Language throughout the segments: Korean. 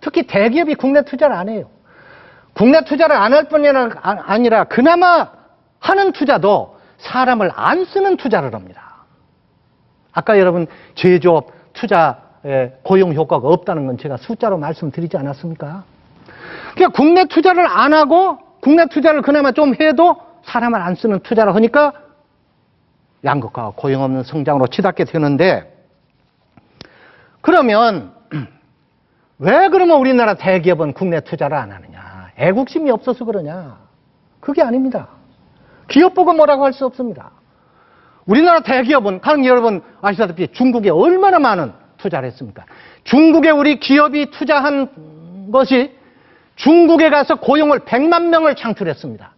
특히 대기업이 국내 투자를 안 해요. 국내 투자를 안 할 뿐이 아니라 그나마 하는 투자도 사람을 안 쓰는 투자를 합니다. 아까 여러분 제조업 투자에 고용 효과가 없다는 건 제가 숫자로 말씀드리지 않았습니까? 그러니까 국내 투자를 안 하고 국내 투자를 그나마 좀 해도 사람을 안 쓰는 투자를 하니까 양극화와 고용 없는 성장으로 치닫게 되는데, 그러면 왜 그러면 우리나라 대기업은 국내 투자를 안 하느냐? 애국심이 없어서 그러냐? 그게 아닙니다. 기업 보고 뭐라고 할 수 없습니다. 우리나라 대기업은 여러분 아시다시피 중국에 얼마나 많은 투자를 했습니까? 중국에 우리 기업이 투자한 것이 중국에 가서 고용을 100만 명을 창출했습니다.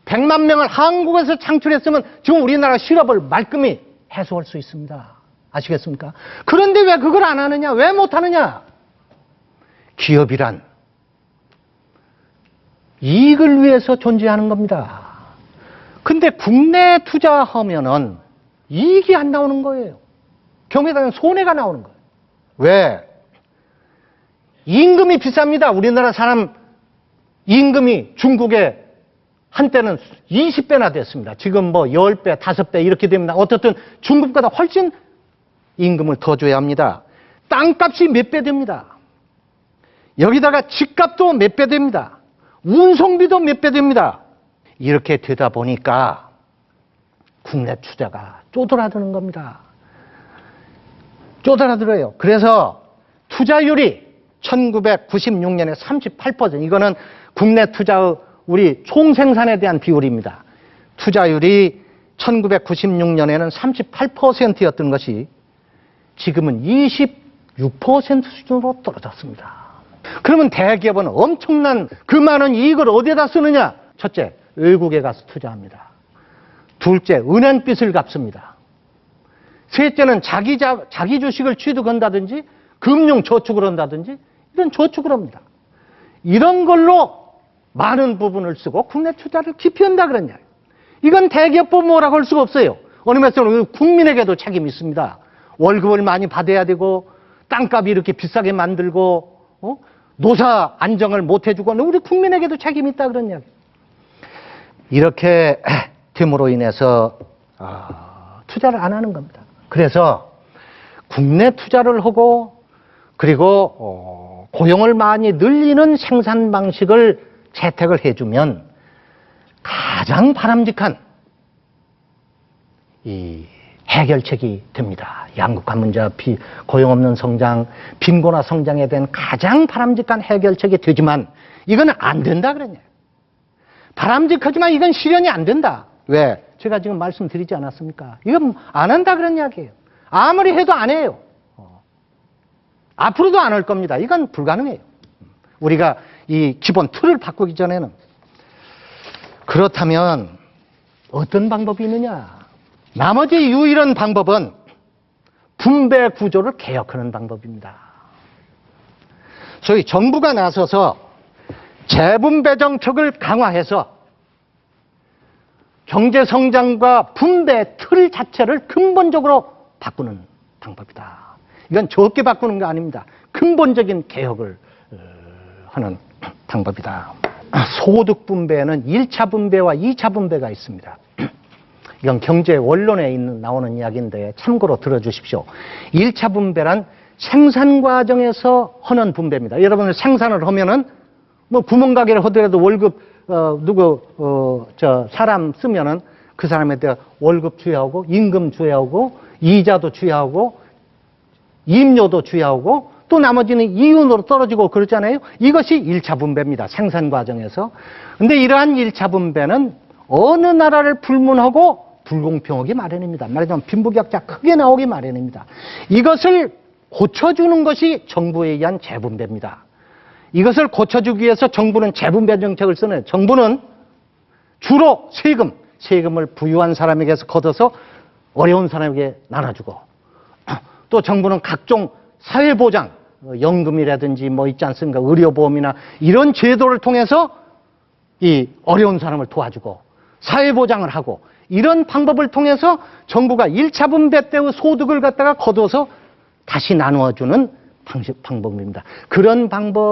100만 명을 한국에서 창출했으면 지금 우리나라 실업을 말끔히 해소할 수 있습니다. 아시겠습니까? 그런데 왜 그걸 안 하느냐? 왜 못하느냐? 기업이란 이익을 위해서 존재하는 겁니다. 근데 국내 투자하면은 이익이 안 나오는 거예요. 경우에 손해가 나오는 거예요. 왜? 임금이 비쌉니다. 우리나라 사람 임금이 중국에 한때는 20배나 됐습니다. 지금 뭐 10배, 5배 이렇게 됩니다. 어떻든 중국보다 훨씬 임금을 더 줘야 합니다. 땅값이 몇 배 됩니다. 여기다가 집값도 몇 배 됩니다. 운송비도 몇 배 됩니다. 이렇게 되다 보니까 국내 투자가 쪼들어드는 겁니다. 쪼들어들어요. 그래서 투자율이 1996년에 38%, 이거는 국내 투자의 우리 총생산에 대한 비율입니다. 투자율이 1996년에는 38%였던 것이 지금은 26% 수준으로 떨어졌습니다. 그러면 대기업은 엄청난 그 많은 이익을 어디에다 쓰느냐? 첫째, 외국에 가서 투자합니다. 둘째, 은행빚을 갚습니다. 셋째는 자기 주식을 취득한다든지 금융저축을 한다든지 이런 저축을 합니다. 이런 걸로 많은 부분을 쓰고 국내 투자를 기피한다 그러냐. 이건 대기업법 뭐라고 할 수가 없어요. 어느 면에서는 국민에게도 책임이 있습니다. 월급을 많이 받아야 되고 땅값이 이렇게 비싸게 만들고 노사 안정을 못 해주고 우리 국민에게도 책임이 있다 그런 이야기. 이렇게 됨으로 인해서 투자를 안 하는 겁니다. 그래서 국내 투자를 하고 그리고 고용을 많이 늘리는 생산 방식을 채택을 해주면 가장 바람직한 이 해결책이 됩니다. 양극화 문제, 고용 없는 성장, 빈곤화 성장에 대한 가장 바람직한 해결책이 되지만 이건 안 된다 그러냐. 바람직하지만 이건 실현이 안 된다. 왜? 제가 지금 말씀드리지 않았습니까? 이건 안 한다 그런 이야기예요. 아무리 해도 안 해요. 앞으로도 안 할 겁니다. 이건 불가능해요. 우리가 이 기본 틀을 바꾸기 전에는. 그렇다면 어떤 방법이 있느냐? 나머지 유일한 방법은 분배 구조를 개혁하는 방법입니다. 소위 정부가 나서서 재분배 정책을 강화해서 경제 성장과 분배 틀 자체를 근본적으로 바꾸는 방법이다. 이건 적게 바꾸는 거 아닙니다. 근본적인 개혁을 하는 방법이다. 소득 분배는 1차 분배와 2차 분배가 있습니다. 이건 경제 원론에 나오는 이야기인데 참고로 들어주십시오. 1차 분배란 생산 과정에서 하는 분배입니다. 여러분 생산을 하면은 뭐 구멍가게를 하더라도 월급 사람 쓰면은 그 사람에 대해 월급 주야하고 임금 주야하고 이자도 주야하고 임료도 주야하고 또 나머지는 이윤으로 떨어지고 그렇잖아요. 이것이 1차 분배입니다. 생산 과정에서. 근데 이러한 1차 분배는 어느 나라를 불문하고 불공평하기 마련입니다. 말하자면 빈부격차 크게 나오기 마련입니다. 이것을 고쳐주는 것이 정부에 의한 재분배입니다. 이것을 고쳐주기 위해서 정부는 재분배 정책을 쓰는, 정부는 주로 세금을 부유한 사람에게서 걷어서 어려운 사람에게 나눠주고, 또 정부는 각종 사회보장, 연금이라든지 뭐 있지 않습니까? 의료보험이나 이런 제도를 통해서 이 어려운 사람을 도와주고 사회보장을 하고 이런 방법을 통해서 정부가 1차 분배 때의 소득을 갖다가 거둬서 다시 나누어주는 방법입니다. 그런 방법